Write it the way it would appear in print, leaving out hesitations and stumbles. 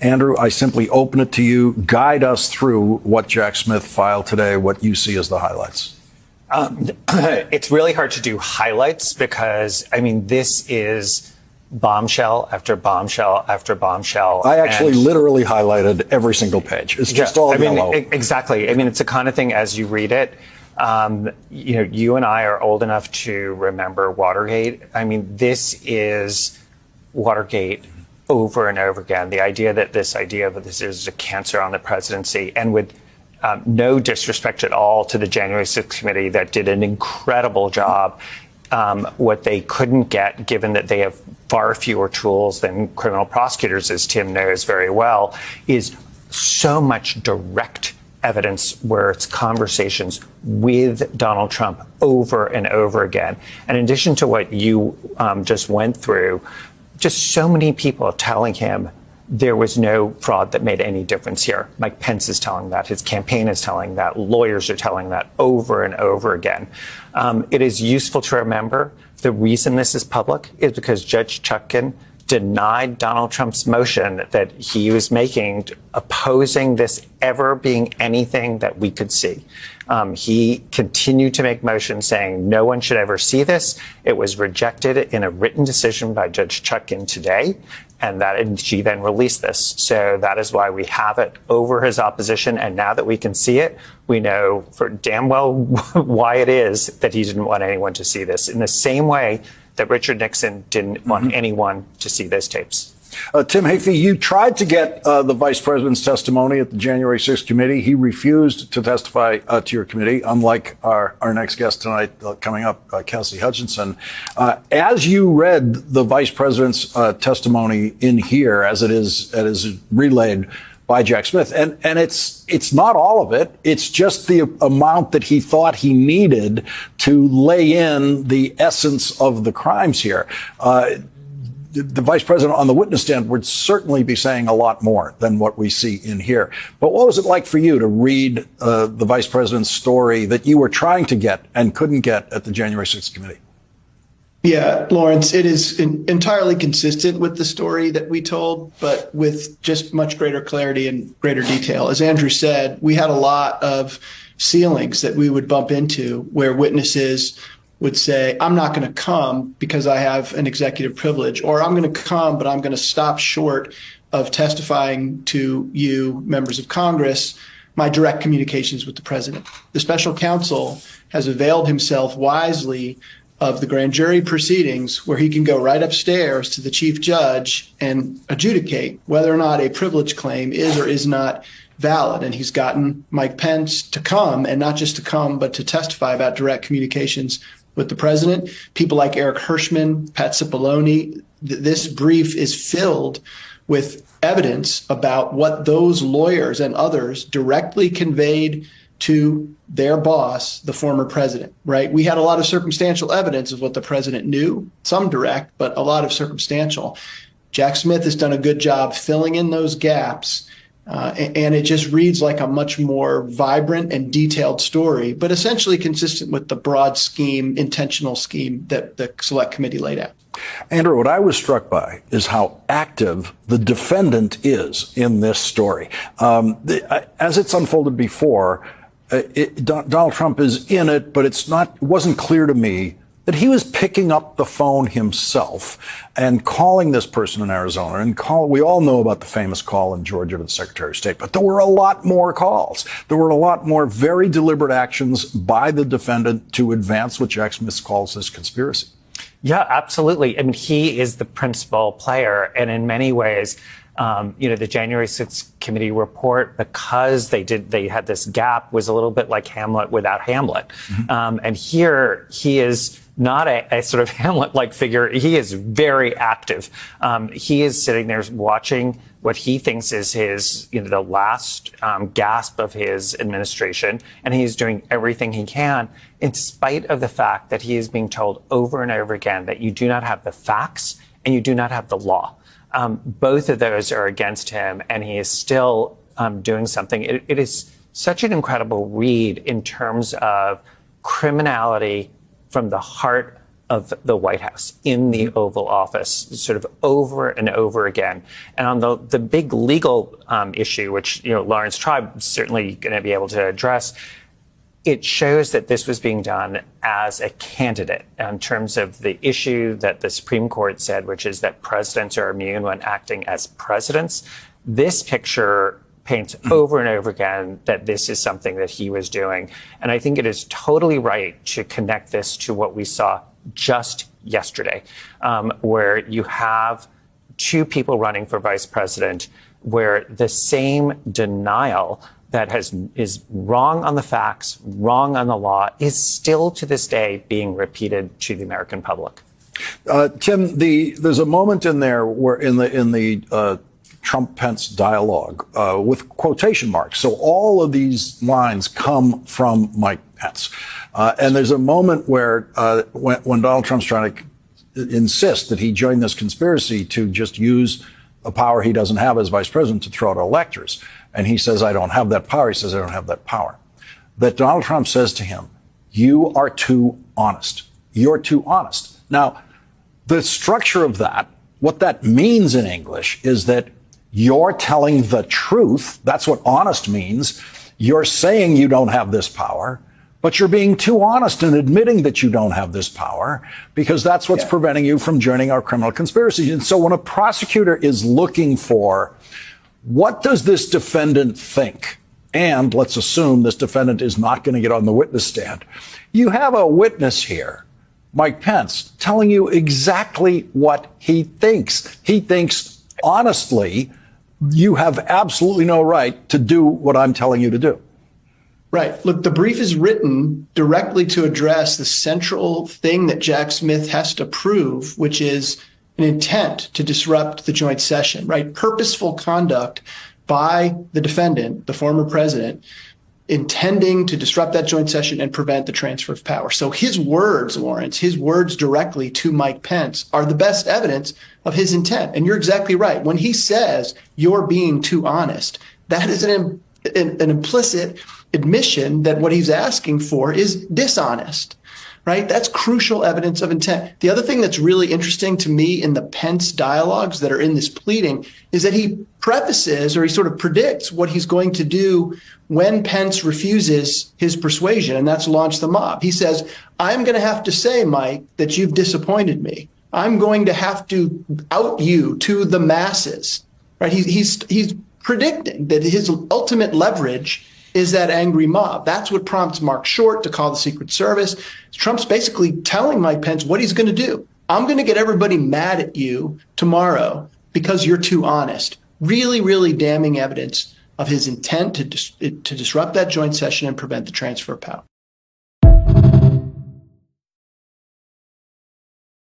Andrew, I simply open it to you. Guide us through what Jack Smith filed today, what you see as the highlights. It's really hard to do highlights because, I mean, this is bombshell after bombshell after bombshell. I actually literally highlighted every single page. It's just all yellow. Exactly. I mean, it's the kind of thing as you read it. You and I are old enough to remember Watergate. I mean, this is Watergate over and over again. The idea that this is a cancer on the presidency, and with no disrespect at all to the January 6th committee that did an incredible job. What they couldn't get, given that they have far fewer tools than criminal prosecutors, as Tim knows very well, is so much direct evidence where it's conversations with Donald Trump over and over again. And in addition to what you just went through, just so many people telling him there was no fraud that made any difference here. Mike Pence is telling that. His campaign is telling that. Lawyers are telling that over and over again. It is useful to remember the reason this is public is because Judge Chutkan denied Donald Trump's motion that he was making opposing this ever being anything that we could see. He continued to make motions saying no one should ever see this. It was rejected in a written decision by Judge Chutkan today. And she then released this. So that is why we have it over his opposition. And now that we can see it, we know for damn well why it is that he didn't want anyone to see this, in the same way that Richard Nixon didn't want anyone to see those tapes. Tim Heaphy, you tried to get the vice president's testimony at the January 6th committee. He refused to testify to your committee, unlike our next guest tonight coming up, Kelsey Hutchinson. As you read the vice president's testimony in here, as it is relayed by Jack Smith, and it's not all of it. It's just the amount that he thought he needed to lay in the essence of the crimes here. The vice president on the witness stand would certainly be saying a lot more than what we see in here. But what was it like for you to read the vice president's story that you were trying to get and couldn't get at the January 6th committee? Yeah, Lawrence, it is entirely consistent with the story that we told, but with just much greater clarity and greater detail. As Andrew said, we had a lot of ceilings that we would bump into where witnesses would say, I'm not going to come because I have an executive privilege, or I'm going to come, but I'm going to stop short of testifying to you, members of Congress, my direct communications with the president. The special counsel has availed himself wisely of the grand jury proceedings where he can go right upstairs to the chief judge and adjudicate whether or not a privilege claim is or is not valid. And he's gotten Mike Pence to come, and not just to come, but to testify about direct communications with the president. People like Eric Hirschman, Pat Cipollone, this brief is filled with evidence about what those lawyers and others directly conveyed to their boss, the former president, right? We had a lot of circumstantial evidence of what the president knew, some direct, but a lot of circumstantial. Jack Smith has done a good job filling in those gaps. And it just reads like a much more vibrant and detailed story, but essentially consistent with the broad scheme, intentional scheme that the Select Committee laid out. Andrew, what I was struck by is how active the defendant is in this story. As it's unfolded before, Donald Trump is in it, but it wasn't clear to me that he was picking up the phone himself and calling this person in Arizona. And we all know about the famous call in Georgia to the Secretary of State, but there were a lot more calls. There were a lot more very deliberate actions by the defendant to advance what Jack Smith calls this conspiracy. Yeah, absolutely. I mean, he is the principal player. And in many ways, the January 6th committee report, because they had this gap, was a little bit like Hamlet without Hamlet. And here he is not a sort of Hamlet-like figure. He is very active. He is sitting there watching what he thinks is his, the last gasp of his administration, and he's doing everything he can, in spite of the fact that he is being told over and over again that you do not have the facts and you do not have the law. Both of those are against him, and he is still doing something. It is such an incredible read in terms of criminality from the heart of the White House, in the Oval Office, sort of over and over again. And on the big legal issue, which Lawrence Tribe certainly going to be able to address, it shows that this was being done as a candidate in terms of the issue that the Supreme Court said, which is that presidents are immune when acting as presidents. This picture paints over and over again that this is something that he was doing. And I think it is totally right to connect this to what we saw just yesterday, where you have two people running for vice president, where the same denial that is wrong on the facts, wrong on the law, is still to this day being repeated to the American public. Tim, there's a moment in there where in the Trump-Pence dialogue with quotation marks. So all of these lines come from Mike Pence. And there's a moment where when Donald Trump's trying to insist that he join this conspiracy to just use a power he doesn't have as vice president to throw out electors. And he says, I don't have that power. He says, I don't have that power. That Donald Trump says to him, you are too honest. You're too honest. Now, the structure of that, what that means in English is that you're telling the truth. That's what honest means. You're saying you don't have this power, but you're being too honest in admitting that you don't have this power, because that's what's preventing you from joining our criminal conspiracy. And so when a prosecutor is looking for, what does this defendant think? And let's assume this defendant is not going to get on the witness stand. You have a witness here, Mike Pence, telling you exactly what he thinks. He thinks, honestly, you have absolutely no right to do what I'm telling you to do. Right. Look, the brief is written directly to address the central thing that Jack Smith has to prove, which is an intent to disrupt the joint session, right? Purposeful conduct by the defendant, the former president, intending to disrupt that joint session and prevent the transfer of power. So his words, Lawrence, his words directly to Mike Pence are the best evidence of his intent. And you're exactly right. When he says you're being too honest, that is an implicit admission that what he's asking for is dishonest, right? That's crucial evidence of intent. The other thing that's really interesting to me in the Pence dialogues that are in this pleading is that he prefaces, or he sort of predicts, what he's going to do when Pence refuses his persuasion, and that's launch the mob. He says, I'm going to have to say, Mike, that you've disappointed me. I'm going to have to out you to the masses, right? He's predicting that his ultimate leverage is that angry mob. That's what prompts Mark Short to call the Secret Service. Trump's basically telling Mike Pence what he's going to do. I'm going to get everybody mad at you tomorrow because you're too honest. Really, really damning evidence of his intent to disrupt that joint session and prevent the transfer of power.